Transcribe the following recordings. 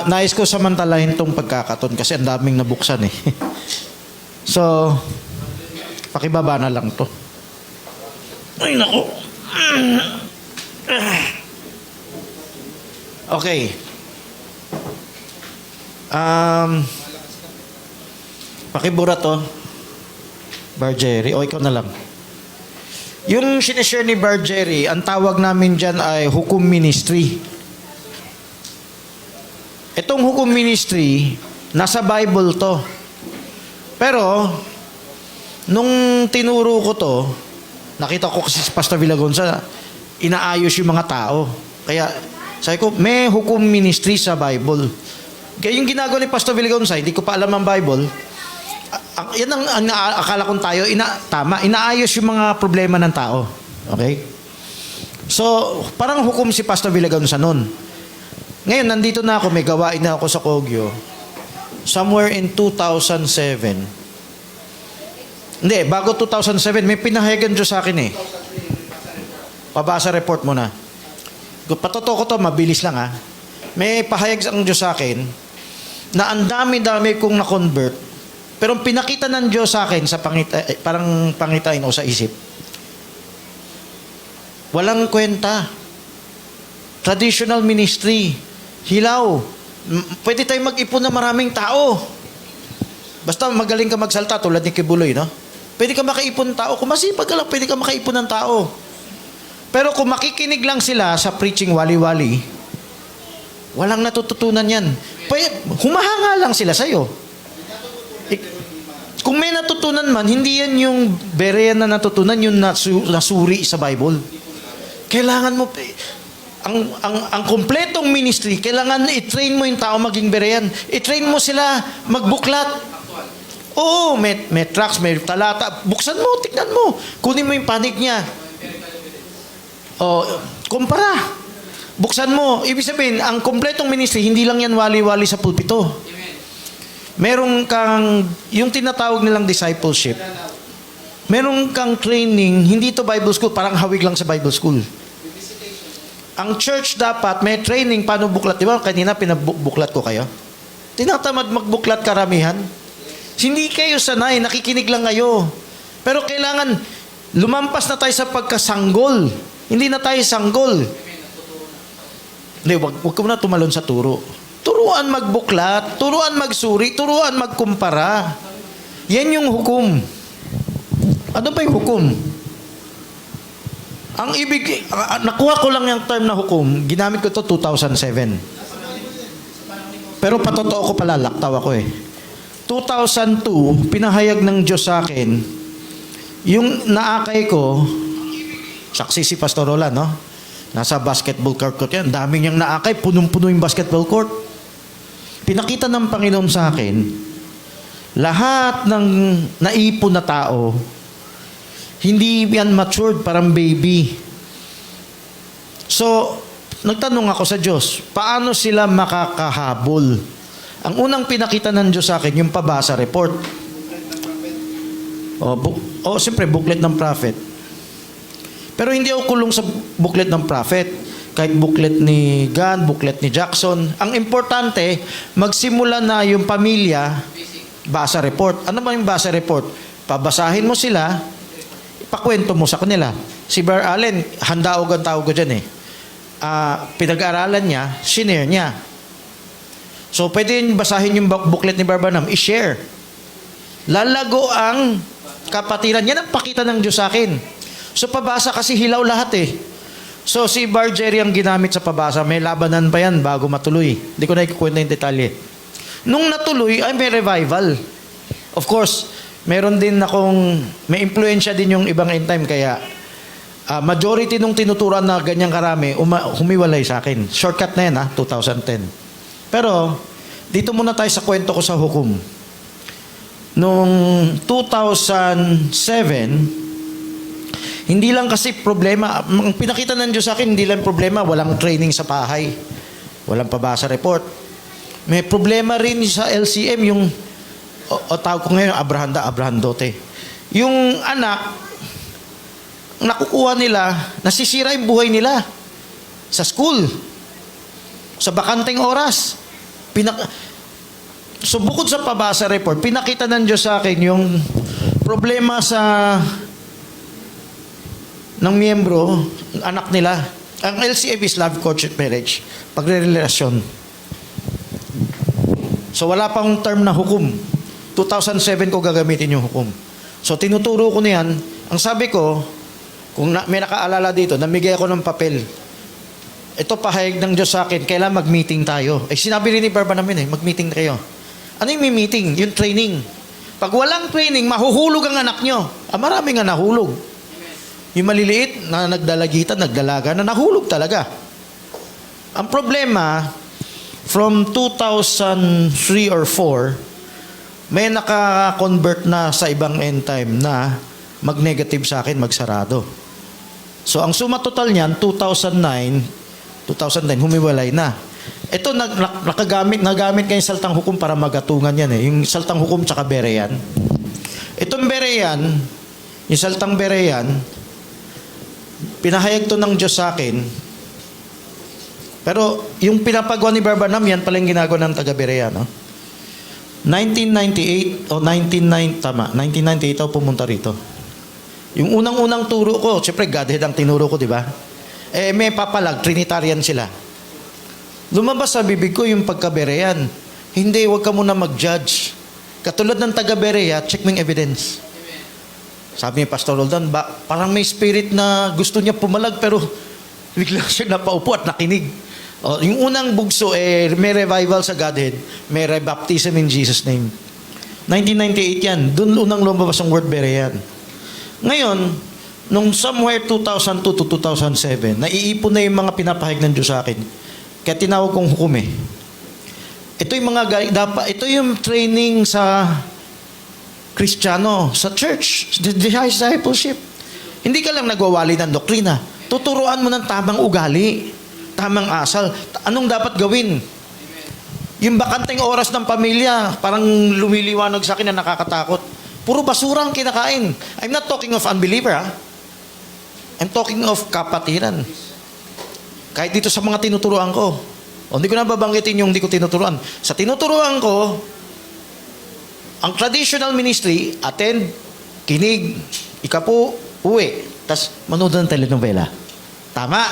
Nais ko samantalahin tong pagkakaton kasi ang daming nabuksan eh. So, pakibaba na lang to. Ay, naku. Okay. Pakibura to. Bargeri. O, ikaw na lang. Yung sinishare ni Bargeri, ang tawag namin dyan ay hukum ministry. Itong hukum ministry, nasa Bible to. Pero, nung tinuro ko to, nakita ko kasi si Pastor Villagonza, inaayos yung mga tao. Kaya, sabi ko, may hukum ministry sa Bible. Kaya yung ginagawa ni Pastor Villagonza, hindi ko pa alam ang Bible. Yan ang akala kong tayo, tama, inaayos yung mga problema ng tao. Okay? So, parang hukom si Pastor Villagonza nun. Ngayon, nandito na ako, may gawain na ako sa Kogyo. Somewhere in 2007. Hindi, bago 2007, may pinahayagan Diyos sa akin eh. Pabasa report mo na. Patotoo ko to, mabilis lang ha. May pahayag ang Diyos sa akin na ang dami-dami kong na-convert. Pero pinakita ng Diyos sa akin sa parang pangitain o sa isip. Walang kwenta. Traditional ministry. Hilaw. Pwede tayong mag-ipon na maraming tao. Basta magaling ka magsalta tulad ni Kibuloy, no? Pwede ka makaipon ng tao. Kung masipag ka lang, pwede ka makaipon ng tao. Pero kung makikinig lang sila sa preaching wali-wali, walang natututunan yan. Humahanga lang sila sa'yo. Kung may natutunan man, hindi yan yung berean na natutunan, yung nasuri sa Bible. Kailangan mo... Ang kompletong ministry, kailangan i-train mo yung tao maging berean. I-train mo sila magbuklat. Oo, may tracts, may talata. Buksan mo, tignan mo. Kunin mo yung panig niya. O, kumpara. Buksan mo. Ibig sabihin, ang kompletong ministry, hindi lang yan wali-wali sa pulpito. Meron kang, yung tinatawag nilang discipleship, meron kang training, hindi to Bible school, parang hawig lang sa Bible school. Ang church dapat may training paano buklat. Di ba? Kanina pinabuklat ko kayo. Tinatamad magbuklat karamihan. Hindi kayo sanay. Nakikinig lang kayo. Pero kailangan lumampas na tayo sa pagkasanggol. Hindi na tayo sanggol. Hindi, wag ko na tumalon sa turo. Turuan magbuklat. Turuan magsuri. Turuan magkumpara. Yan yung hukom. Ano ba yung hukom? Ang ibig, nakuha ko lang yung term na hukom, ginamit ko to 2007. Pero patotoo ko pala, laktaw ako eh. 2002, pinahayag ng Diyos sa akin, yung naakay ko, saksi si Pastor Roland, no? Nasa basketball court yan, daming niyang naakay, punong-puno yung basketball court. Pinakita ng Panginoon sa akin, lahat ng naipon na tao, hindi yan matured, parang baby. So, nagtanong ako sa Diyos, paano sila makakahabol? Ang unang pinakita ng Diyos sa akin, yung pabasa report. Siyempre, booklet ng prophet. Pero hindi ako kulong sa booklet ng prophet. Kahit booklet ni Gan, booklet ni Jackson. Ang importante, magsimula na yung pamilya, basa report. Ano ba yung basa report? Pabasahin mo sila, ipakwento mo sa kanila. Si Bar Allen, handaog ang tawag ko dyan eh. Pinag-aaralan niya, shinare niya. So, pwede basahin yung booklet ni Barbanam, i-share. Lalago ang kapatiran. Yan ang pakita ng Diyos sa akin. So, pabasa kasi hilaw lahat eh. So, si Bargeri ang ginamit sa pabasa. May labanan pa yan bago matuloy. Hindi ko na ikukwento yung detalye. Nung natuloy, ay may revival. Of course, meron din akong, may impluensya din yung ibang end time, kaya majority nung tinuturan na ganyang karami, humiwalay sa akin. Shortcut na yan 2010. Pero, dito muna tayo sa kwento ko sa hukom. Noong 2007, hindi lang kasi problema, ang pinakita ng Diyos sa akin, hindi lang problema, walang training sa bahay, walang pabasa report. May problema rin sa LCM, yung tawag ko ngayon, Abrahandote. Yung anak, nakukuha nila, nasisira yung buhay nila sa school, sa bakanteng oras. So bukod sa pabasa report, pinakita ng Diyos sa akin yung problema ng miyembro, anak nila. Ang LCF is love, courtship, marriage. Pagre-relasyon. So wala pang term na hukom. 2007 ko gagamitin yung hukom. So tinuturo ko na yan. Ang sabi ko, kung may nakaalala dito, namigay ako ng papel. Ito pahayag ng Diyos sa akin, kailan mag-meeting tayo. Sinabi rin ni Barba namin mag-meeting na kayo. Ano yung may meeting? Yung training. Pag walang training, mahuhulog ang anak nyo. Marami nga nahulog. Yung maliliit na nagdalagitan, nagdalaga, na nahulog talaga. Ang problema, from 2003 or 4, may naka-convert na sa ibang end time na mag-negative sa akin, magsarado. So, ang suma total niyan, 2009, humiwalay na. Ito, nagamit ngayon saltang hukom para magatungan yan Yung saltang hukom tsaka bereyan. Itong bereyan, yung saltang bereyan, pinahayag to ng Diyos sa akin. Pero, yung pinapagawa ni Barbanam, yan pala yung ginagawa ng taga-bereyan, 1998, o 1998 ako pumunta rito. Yung unang-unang turo ko, siyempre Godhead ang tinuro ko, di ba? May papalag, Trinitarian sila. Lumabas sa bibig ko yung pagka-bereyan. Hindi, huwag ka muna mag-judge. Katulad ng taga-bereya, check mo yung evidence. Sabi ni Pastor Roldan, parang may spirit na gusto niya pumalag pero bigla siya napaupo at nakinig. Yung unang bugso, may revival sa Godhead, may rebaptism in Jesus' name. 1998 yan. Doon unang lumabas ang word bereyan. Ngayon, nung somewhere 2002 to 2007, naiipon na yung mga pinapahayag ng Diyos sa akin. Kaya tinawag kong hukom Ito yung training sa Kristiyano, sa church, discipleship. Hindi ka lang nagwawali ng doktrina. Tuturuan mo ng tamang ugali, tamang asal. Anong dapat gawin? Yung bakanteng oras ng pamilya, parang lumiliwanag sa akin na nakakatakot. Puro basura ang kinakain. I'm not talking of unbeliever, I'm talking of kapatiran. Kahit dito sa mga tinuturuan ko. Hindi ko na babanggitin yung hindi ko tinuturuan. Sa tinuturuan ko, ang traditional ministry, attend, kinig, ikapu, uwi. Tapos, manood ng telenovela. Tama.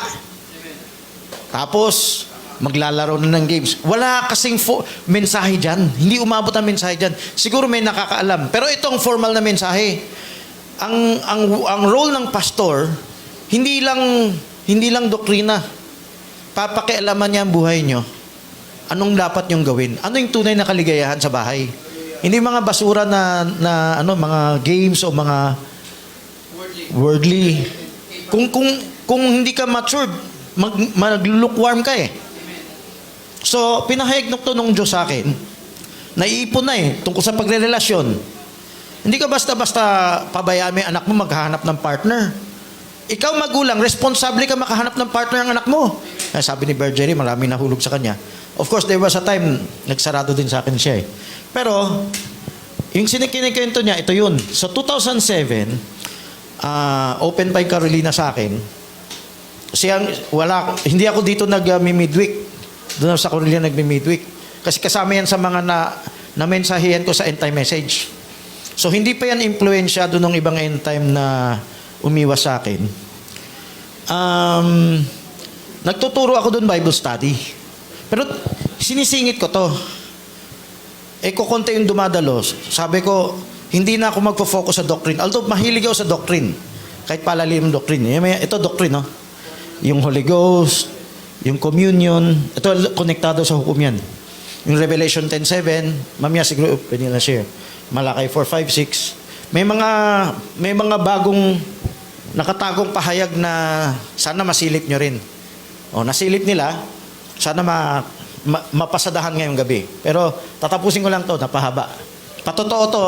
Tapos, maglalaro na ng games. Wala kasing mensahe dyan. Hindi umabot ang mensahe dyan. Siguro may nakakaalam. Pero itong formal na mensahe, ang role ng pastor, hindi lang doktrina. Papakialaman niya ang buhay nyo. Anong dapat nyong gawin? Ano yung tunay na kaligayahan sa bahay? Hindi mga basura na mga games o mga worldly. Kung hindi ka matured, mag-lukewarm ka So, pinahayag to nung Diyos sa akin. Naiipon na tungkol sa pagrerelasyon. Hindi ka basta-basta pabayaan mo yung anak mo maghahanap ng partner. Ikaw magulang, responsable ka makahanap ng partner ng anak mo. Sabi ni Bergery, maraming nahulog sa kanya. Of course, there was a time, nagsarado din sa akin siya Pero, yung sinikinikento niya, ito yun. So, 2007, open by Carolina sa akin. Kasi hindi ako dito nag-midweek. Doon sa Carolina nag-midweek. Kasi kasama yan sa mga na-mensahihan ko sa end time message. So, hindi pa yan influensyado ng ibang end time na umiwas sa akin. Nagtuturo ako doon Bible study. Pero sinisingit ko to. Kukunti yung dumadalo. Sabi ko, hindi na ako magfo-focus sa doctrine. Although mahilig ako sa doctrine. Kahit palalim doctrine. Ito doctrine, Yung Holy Ghost, yung communion. Ito, konektado sa hukom yan. Yung Revelation 10:7, mamaya siguro, pwede na share. Malakay 4:5-6. May mga bagong nakatagong pahayag na sana masilip nyo rin. Nasilip nila, sana mapasadahan ngayong gabi. Pero tatapusin ko lang to, napahaba. Patotoo to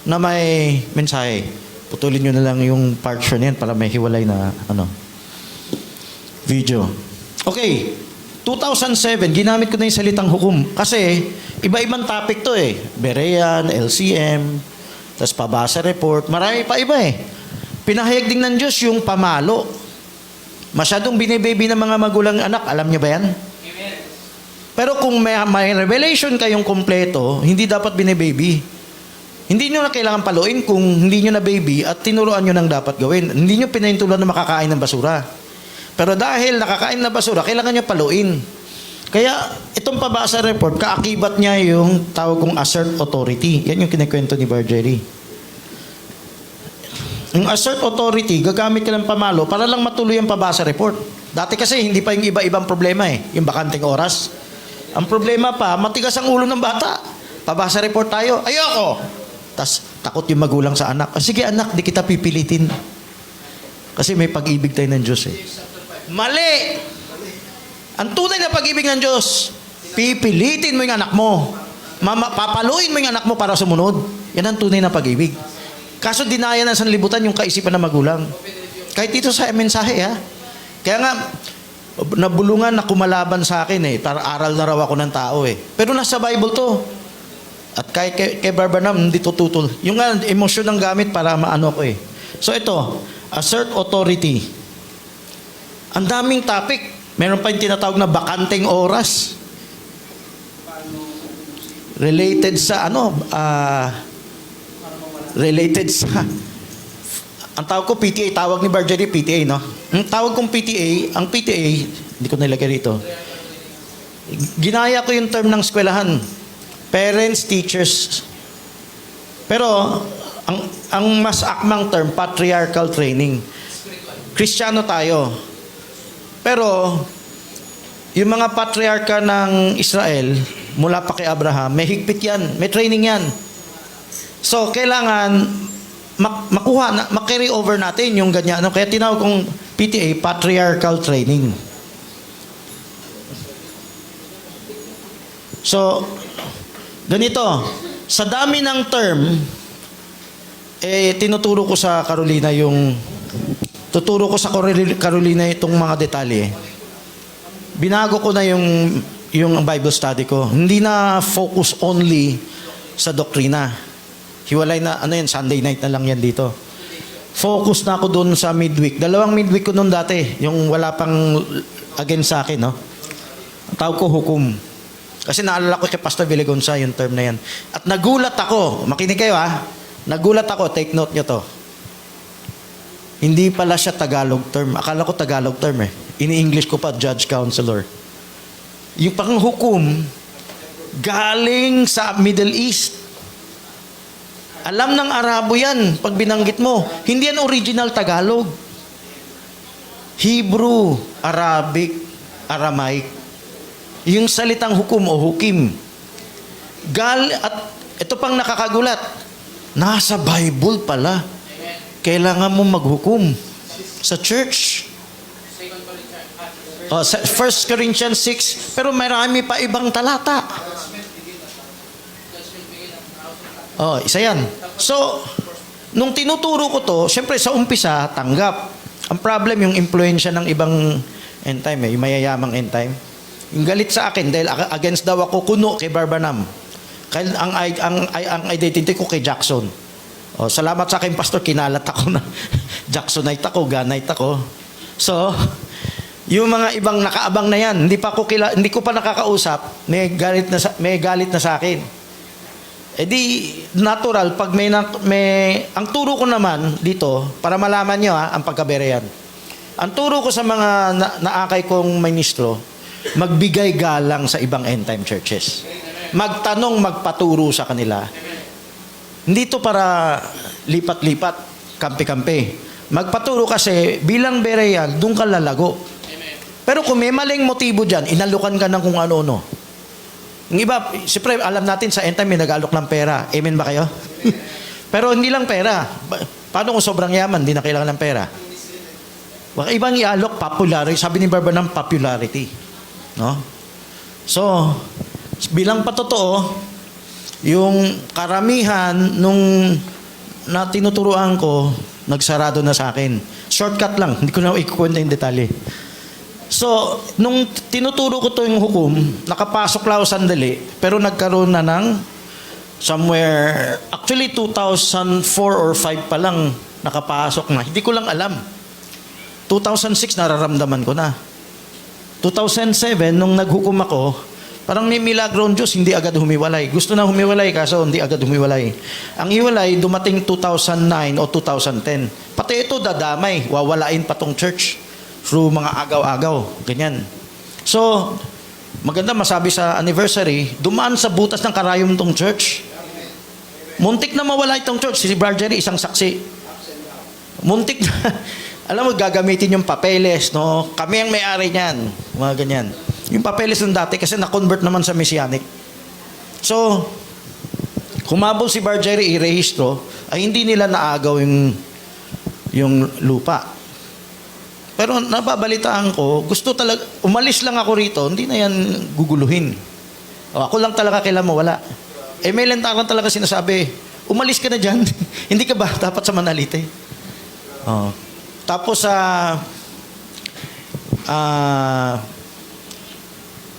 na may mensahe. Putulin nyo na lang yung portion yan para may hiwalay na video. Okay, 2007, ginamit ko na yung salitang hukom. Kasi iba-ibang topic to Berean, LCM, tapos pabasa report, marami pa iba Pinahayag din ng Diyos yung pamalo. Masyadong binibaby ng mga magulang anak. Alam niyo ba yan? Pero kung may revelation kayong kompleto, hindi dapat bine-baby. Hindi nyo na kailangan paluin kung hindi nyo na baby at tinuruan nyo nang dapat gawin. Hindi nyo pinahintulan na makakain ng basura. Pero dahil nakakain ng basura, kailangan nyo paluin. Kaya itong pabasa report, kaakibat niya yung tawag kong assert authority. Yan yung kinikwento ni Bargery. Yung assert authority, gagamit ka ng pamalo para lang matuloy ang pabasa report. Dati kasi hindi pa yung iba-ibang problema yung bakanting oras. Ang problema pa, matigas ang ulo ng bata. Pabasa report tayo, ayoko. Tas takot yung magulang sa anak. Sige anak, di kita pipilitin. Kasi may pag-ibig tayo ng Diyos Mali! Ang tunay na pag-ibig ng Diyos, pipilitin mo yung anak mo. Papaluin mo yung anak mo para sumunod. Yan ang tunay na pag-ibig. Kaso dinaya ng sanlibutan yung kaisipan ng magulang. Kahit dito sa mensahe Kaya nga, nabulungan na kumalaban sa akin para aral na raw ako ng tao Pero nasa Bible to. At kay Barbanam, hindi tututol. Yung emosyon ng gamit para maano ko So ito, assert authority. Ang daming topic. Meron pa yung tinatawag na bakanting oras. Related sa related sa ang tawag ko PTA, tawag ni Bargery PTA, no? Ang tawag kong PTA, ang PTA, hindi ko nilagay rito. Ginaya ko yung term ng eskwelahan. Parents, teachers. Pero ang mas akmang term, patriarchal training. Kristiyano tayo. Pero yung mga patriarka ng Israel, mula pa kay Abraham, may higpit yan, may training yan. So, kailangan makarry over natin yung ganyan. Kaya tinawag kong PTA, patriarchal training. So, ganito, sa dami ng term, tinuturo ko sa Carolina tuturo ko sa Carolina itong mga detalye. Binago ko na yung Bible study ko. Hindi na focus only sa doktrina. Hiwalay na, Sunday night na lang yan dito. Focus na ako doon sa midweek. 2 midweek ko noon dati, yung wala pang against sa akin, no? Ang tawag ko hukom. Kasi naalala ko kay Pastor Villagonza yung term na yan. At nagulat ako, makinig kayo nagulat ako, take note nyo to. Hindi pala siya Tagalog term. Akala ko Tagalog term Ini-English ko pa, judge, counselor. Yung panghukom, galing sa Middle East. Alam ng Arabo yan, pag binanggit mo. Hindi yan original Tagalog. Hebrew, Arabic, Aramaic. Yung salitang hukom o hukim. At ito pang nakakagulat. Nasa Bible pala. Kailangan mo maghukom sa church. 1 Corinthians 6, pero marami pa ibang talata. Isa yan. So, nung tinuturo ko to, syempre sa umpisa, tanggap. Ang problem, yung influensya ng ibang end time yung mayayamang end time. Yung galit sa akin, dahil against daw ako kuno kay Barbanam. Kaya ang identity ko kay Jackson. Salamat sa akin, Pastor, kinalat ako na Jacksonite ako, Ganite ako. So, yung mga ibang nakaabang na yan, hindi ko pa nakakausap, may galit na sa akin. Di natural pag ang turo ko naman dito para malaman niyo ang pagkabereyan. Ang turo ko sa mga naakay kong ministro, magbigay galang sa ibang end time churches. Magtanong, magpaturo sa kanila. Hindi to para lipat-lipat, kampi-kampi. Magpaturo kasi bilang berean, doon ka lalago. Pero kung may maling motibo dyan, inalukan ka ng kung ano-ano. Yung iba, siyempre, alam natin sa end time may nag-alok ng pera. Amen ba kayo? Pero hindi lang pera. Paano kung sobrang yaman, hindi na kailangan ng pera? Ibang ialok, popularity. Sabi ni Barbanam, popularity. No? So, bilang patotoo, yung karamihan nung na tinuturuan ko, nagsarado na sa akin. Shortcut lang, hindi ko na ikukwenta yung detalye. So, nung tinuturo ko to yung hukom, nakapasok lang ako sandali, pero nagkaroon na ng somewhere, actually 2004 or 5 pa lang nakapasok na. Hindi ko lang alam. 2006 nararamdaman ko na. 2007, nung naghukom ako, Parang may milagro ang Diyos, hindi agad humiwalay. Gusto na humiwalay, kaso hindi agad humiwalay. Ang hiwalay, dumating 2009 o 2010. Pati ito, dadamay. Wawalain pa tong church through mga agaw-agaw. Ganyan. So, maganda masabi sa anniversary, dumaan sa butas ng karayom tong church. Muntik na mawala itong church. Si Bargery, isang saksi. Muntik na. Alam mo, gagamitin yung papeles, no? Kami ang may-ari niyan. Mga ganyan. Yung papeles ng dati kasi na-convert naman sa Messianic. So, kumabol si Bargery, i-rehistro, ay hindi nila naagaw yung lupa. Pero nababalitaan ko, gusto talaga, umalis lang ako rito, hindi na yan guguluhin. O, ako lang talaga kailan mawala. May lantaran talaga sinasabi, umalis ka na dyan. Hindi ka ba dapat sa Manalite? Oh. Tapos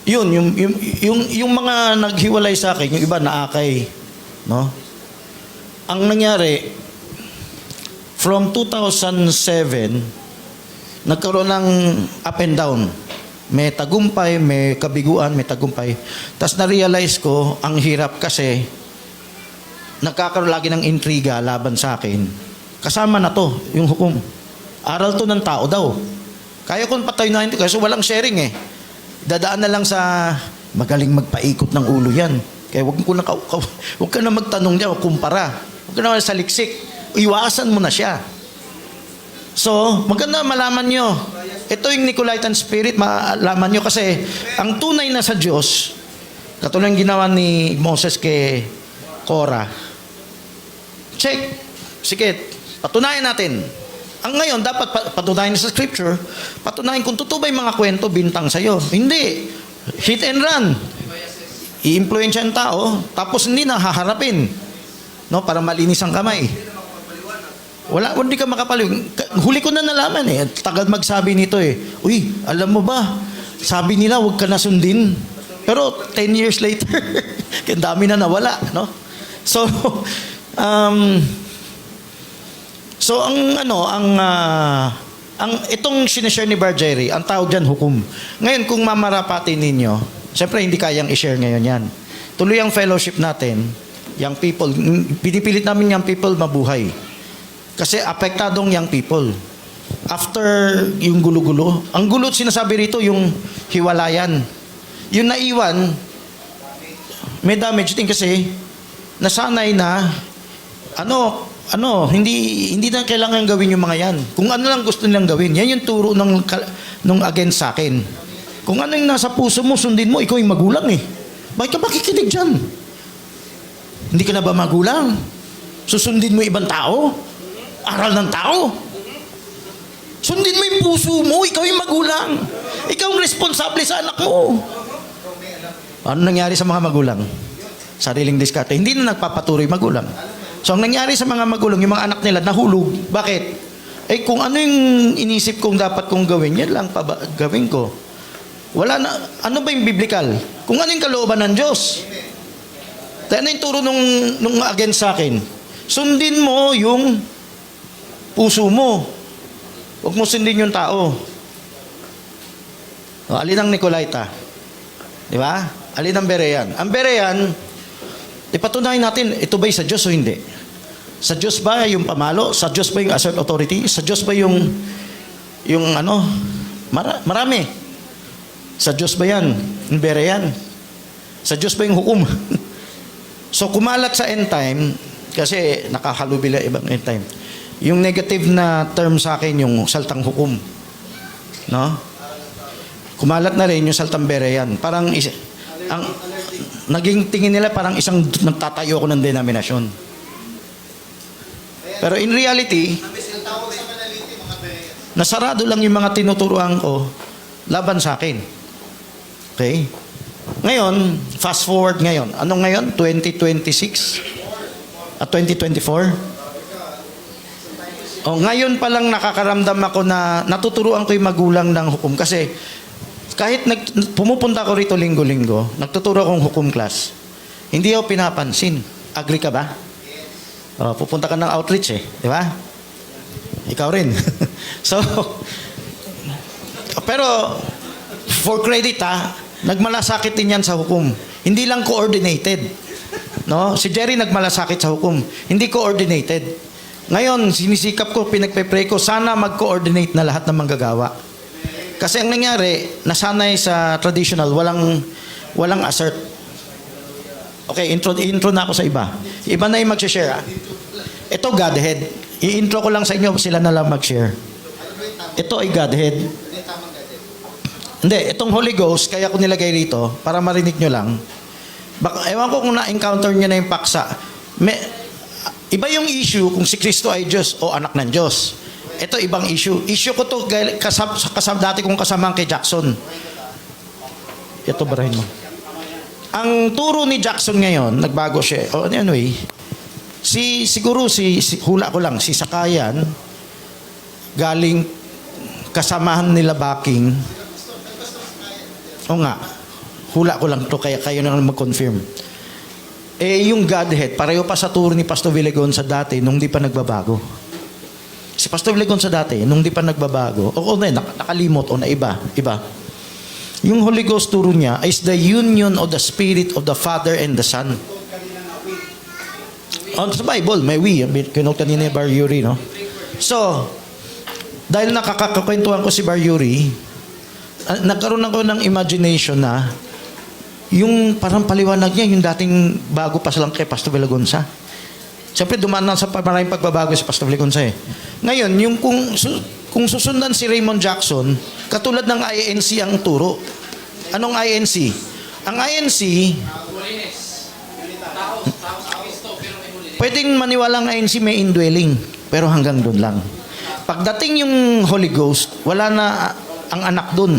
yung mga naghiwalay sa akin, yung iba naakay, no? Ang nangyari from 2007 nagkaroon ng up and down. May tagumpay, may kabiguan, may tagumpay. Tapos na-realize ko, ang hirap kasi nagkakaroon lagi ng intriga laban sa akin. Kasama na to, yung hukom. Aral to ng tao daw. Kaya kong patayonahin ito kasi walang sharing eh. Dadaan na lang sa magaling magpaikot ng ulo yan. Kaya huwag ka na magtanong niya o kumpara. Huwag ka na saliksik. Iwasan mo na siya. So, maganda malaman nyo. Ito yung Nicolaitan spirit, malaman nyo kasi ang tunay na sa Diyos, katulad ng ginawa ni Moses kay Korah. Check. Sige, patunayan natin. Ang ngayon, dapat patunayan sa scripture, patunayan kung totoo ba yung mga kwento, bintang sa'yo. Hindi. Hit and run. I-influensya ang tao, tapos hindi na haharapin. No, para malinis ang kamay. Hindi ka makapaliw. Huli ko na nalaman eh. Tagal magsabi nito eh. Uy, alam mo ba, sabi nila huwag ka na sundin. Pero 10 years later, kaya dami na nawala. No? So, itong sinishare ni Bargery, ang tawag dyan, hukom. Ngayon, kung mamarapatin ninyo, siyempre hindi kayang i-share ngayon yan. Tuloy ang fellowship natin, young people, pinipilit namin young people mabuhay. Kasi apektadong young people. After yung gulo-gulo, ang gulo sinasabi rito, yung hiwalayan. Yung naiwan, may damage din kasi, nasanay na, hindi na kailangan gawin yung mga yan. Kung ano lang gusto nilang gawin, yan yung turo nung against sa akin. Kung ano yung nasa puso mo, sundin mo, ikaw yung magulang eh. Bakit ka makikinig dyan? Hindi ka na ba magulang? Susundin mo ibang tao? Aral ng tao? Sundin mo yung puso mo, ikaw yung magulang. Ikaw ang responsable sa anak mo. Ano nangyari sa mga magulang? Sariling diskarte. Hindi na nagpapatuloy magulang. So, ang nangyari sa mga magulang, yung mga anak nila, nahulog. Bakit? Kung ano yung inisip kong dapat kong gawin, yan lang gawin ko. Wala na, ano ba yung biblical? Kung ano yung kalooban ng Diyos. Ano yung turo nung against sa akin? Sundin mo yung puso mo. Huwag mo sundin yung tao. Alin ang Nicolaita? Di ba? Alin ang Berean? Ang Berean, ipatunayan natin, ito ba'y sa Diyos o hindi? Sa Diyos ba yung pamalo? Sa Diyos ba yung assert authority? Sa Diyos ba yung marami? Sa Diyos ba yan? Yung Berean? Sa Diyos ba yung hukom? So, kumalat sa end time, kasi nakahalubila ibang end time, yung negative na term sa akin, yung saltang hukom. No? Kumalat na rin yung saltang Berean. Parang, naging tingin nila parang isang nagtatayo ko ng denominasyon. Pero in reality, nasarado lang yung mga tinuturuan ko laban sa akin. Okay? Ngayon, fast forward ngayon. Anong ngayon? 2026? At 2024? Ngayon pa lang nakakaramdam ako na natuturuan ko yung magulang ng hukom. Kasi kahit pumupunta ko rito linggo-linggo, nagtuturo akong hukom class, hindi ako pinapansin. Agree ka ba? Pupunta ka ng outreach eh. Di ba? Ikaw rin. So, pero, for credit Nagmalasakit din yan sa hukom. Hindi lang coordinated. No? Si Jerry nagmalasakit sa hukom. Hindi coordinated. Ngayon, sinisikap ko, pinagpe-pray ko, sana mag-coordinate na lahat ng manggagawa. Kasi ang nangyari, nasanay sa traditional, walang assert. Okay, intro na ako sa iba. Iba na yung mag-share. Ito, Godhead. I-intro ko lang sa inyo, sila na lang mag-share. Ito ay Godhead. Hindi, itong Holy Ghost, kaya ko nilagay rito, para marinig nyo lang. Ewan ko kung na-encounter nyo na yung paksa. Iba yung issue kung si Kristo ay Diyos o anak ng Diyos. Ito ibang issue. Issue ko to dati kong kasama kay Jackson. Ito barahin mo. Ang turo ni Jackson ngayon, nagbago siya. Anyway, siguro hula ko lang, si Sakayan, galing kasamahan nila Baking. O nga, hula ko lang to, kaya kayo na mag-confirm. Yung Godhead, pareho pa sa turo ni Pastor Villagon sa dati, nung di pa nagbabago. Si Pastor Villagon sa dati, nung di pa nagbabago, nakalimot o na iba. Yung Holy Ghost turo niya is the union of the Spirit of the Father and the Son. Sa Bible, may we. Kinota ni Bar Yuri, no? So, dahil nakakakwentuhan ko si Bar Yuri, nagkaroon ako ng imagination na yung parang paliwanag niya, yung dating bago pa lang kay Pastor Villagonsa. Siyempre, dumaan na sa maraming pagbabago si Pastor Villagonsa eh. Ngayon, yung kung susundan si Raymond Jackson, katulad ng INC ang turo. Anong INC? Ang INC, pwedeng maniwalang INC may indwelling, pero hanggang doon lang. Pagdating yung Holy Ghost, wala na ang anak doon.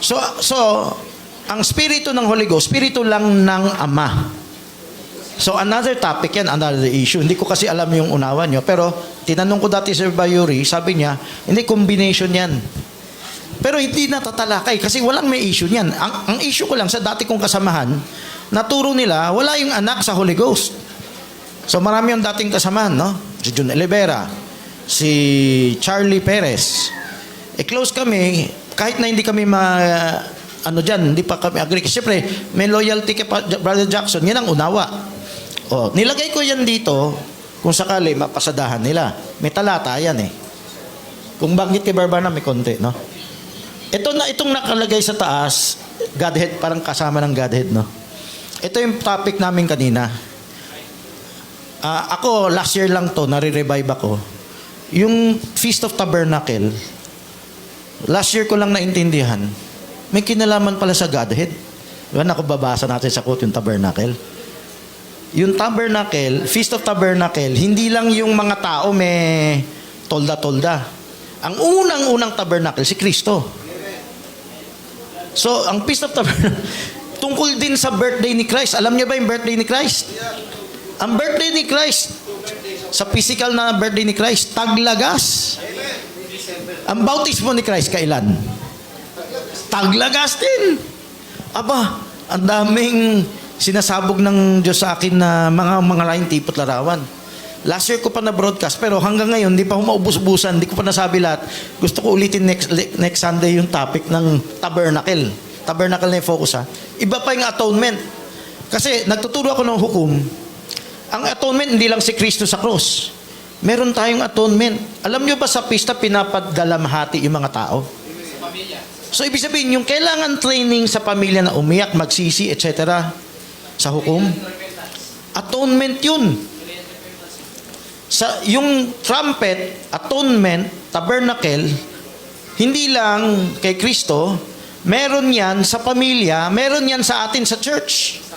So, ang spirito ng Holy Ghost, spirito lang ng Ama. So, another topic yan, another issue. Hindi ko kasi alam yung unawan nyo. Pero, tinanong ko dati si Bayuri, sabi niya, hindi, combination yan. Pero hindi natatalakay kasi walang may issue niyan. Ang issue ko lang sa dati kong kasamahan, naturo nila, wala yung anak sa Holy Ghost. So, marami yung dating kasamahan, no? Si Jun Olivera, si Charlie Perez. Close kami, kahit na hindi kami hindi pa kami agree. Siyempre, may loyalty kay Brother Jackson, yan ang unawa. Nilagay ko yan dito, kung sakali, mapasadahan nila. May talata yan eh. Kung banggit kay Barbana, may konti, no? Itong nakalagay sa taas, Godhead, parang kasama ng Godhead, no? Ito yung topic namin kanina. Ako, last year lang to, nare-revive ako. Yung Feast of Tabernacle, last year ko lang naintindihan, may kinalaman pala sa Godhead. Diba, nakababasa natin sa quote yung Tabernacle. Yung Tabernacle, Feast of Tabernacle, hindi lang yung mga tao may tolda-tolda. Ang unang-unang Tabernacle, si Kristo. So, ang Feast of Tabernacle, tungkol din sa birthday ni Christ. Alam niyo ba yung birthday ni Christ? Ang birthday ni Christ, sa physical na birthday ni Christ, taglagas. Ang bautismo ni Christ, kailan? Taglagas din. Aba, ang daming sinasabog ng Diyos sa akin na mga laing tipot larawan. Last year ko pa na-broadcast, pero hanggang ngayon, di pa maubos-ubusan, di ko pa nasabi lahat. Gusto ko ulitin next Sunday yung topic ng tabernacle. Tabernacle na yung focus, ha. Iba pa yung atonement. Kasi nagtuturo ako ng hukom, ang atonement hindi lang si Kristo sa cross. Meron tayong atonement. Alam nyo ba sa pista, pinapadalamhati yung mga tao? So, ibig sabihin, yung kailangan training sa pamilya na umiyak, magsisi, etc. sa hukom, atonement yun. Yung trumpet, atonement, tabernacle, hindi lang kay Kristo, meron yan sa pamilya, meron yan sa atin sa church.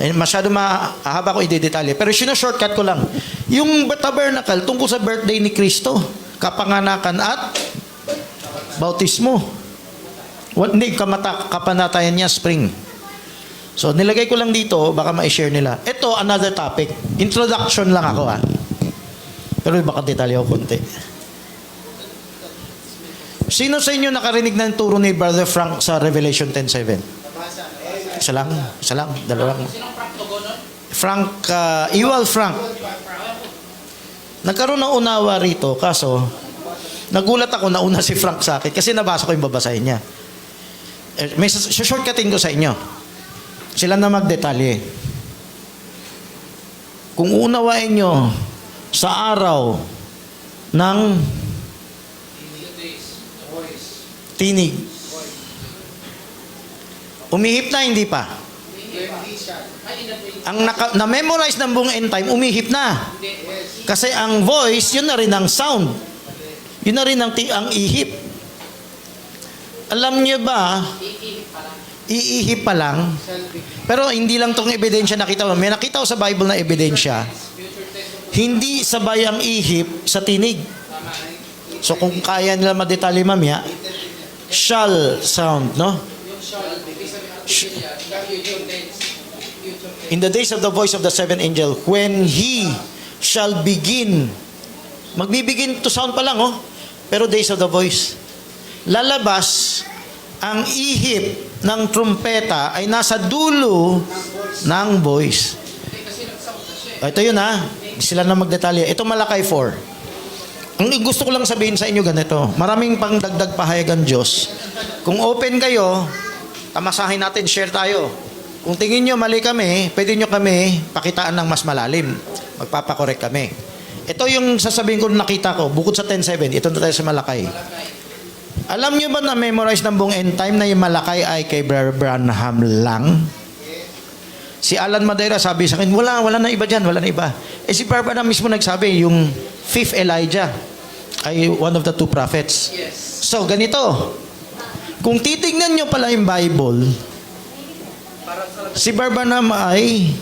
Masyado mahaba ko i-detalye. Pero shortcut ko lang. Yung tabernacle, tungkol sa birthday ni Kristo, kapanganakan at bautismo. Hindi, kapanatayan niya, spring. So, nilagay ko lang dito, baka ma-share nila. Ito, another topic. Introduction lang ako, ha. Pero baka detalye ako konti. Sino sa inyo nakarinig ng turo ni Brother Frank sa Revelation 10:7? Isa lang, dalawa lang. Frank, Ewald Frank. Nagkaroon ng unawa rito, kaso, nagulat ako, nauna si Frank sa akin, kasi nabasa ko yung babasahin niya. May shortcutin ko sa inyo. Sila na magdetalye. Kung unawain nyo sa araw ng tinig, umihip na, hindi pa? Ang na-memorize ng buong end time, umihip na. Kasi ang voice, yun na rin ang sound. Yun na rin ang ihip. Alam niyo ba, iihip pa lang, pero hindi lang itong ebidensya nakita mo. May nakita ko sa Bible na ebidensya, hindi sabay ang ihip sa tinig. So kung kaya nila madetalye mamaya, shall sound, no? In the days of the voice of the seventh angel, when he shall begin, magbibigin to sound pa lang, oh, pero days of the voice, lalabas ang ihip ng trumpeta ay nasa dulo ng voice. Ito yun, ha. Sila na magdetalye. Ito Malakay 4. Ang gusto ko lang sabihin sa inyo ganito. Maraming pang dagdag pahayag ang Diyos. Kung open kayo, tamasahin natin, share tayo. Kung tingin nyo mali kami, pwede nyo kami pakitaan ng mas malalim. Magpapakorek kami. Ito yung sasabihin ko nakita ko, bukod sa 10.7, ito na tayo sa Malakay. Alam nyo ba na memorize ng buong end time na yung Malakay ay kay Brother Branham lang? Si Alan Madeira sabi sa akin, wala na iba dyan, wala na iba. Si Brother Branham mismo nagsabi, yung 5th Elijah ay one of the 2 prophets. So, ganito. Kung titignan nyo pala yung Bible, si Brother Branham ay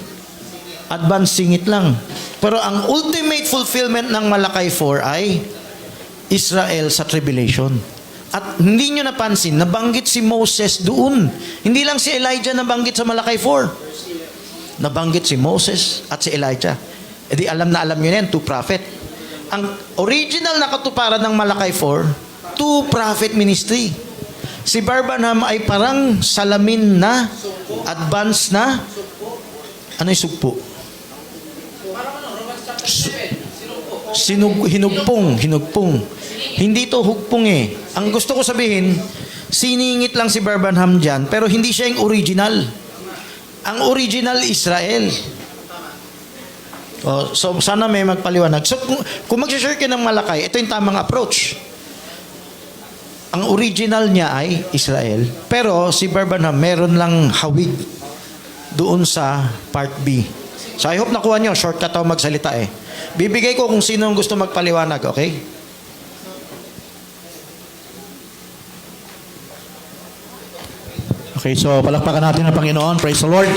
advanced singit lang. Pero ang ultimate fulfillment ng Malakay 4 ay Israel sa tribulation. At hindi nyo napansin, nabanggit si Moses doon. Hindi lang si Elijah nabanggit sa Malakay 4. Nabanggit si Moses at si Elijah. E di alam na alam nyo na yan, 2 prophet. Ang original na katuparan ng Malakay 4, 2 prophet ministry. Si Branham ay parang salamin na, advanced na, ano yung sugpo? Hinugpong. Hindi to hugpong eh. Ang gusto ko sabihin, siningit lang si Branham dyan, pero hindi siya yung original. Ang original, Israel. Oh, so, sana may magpaliwanag. So, kung mag-share ka ng Malakay, ito yung tamang approach. Ang original niya ay Israel. Pero si Branham, meron lang hawig doon sa part B. So, I hope nakuha nyo. Shortcut ako magsalita eh. Bibigay ko kung sino ang gusto magpaliwanag, okay? Okay, so palakpakan natin ang Panginoon. Praise the Lord.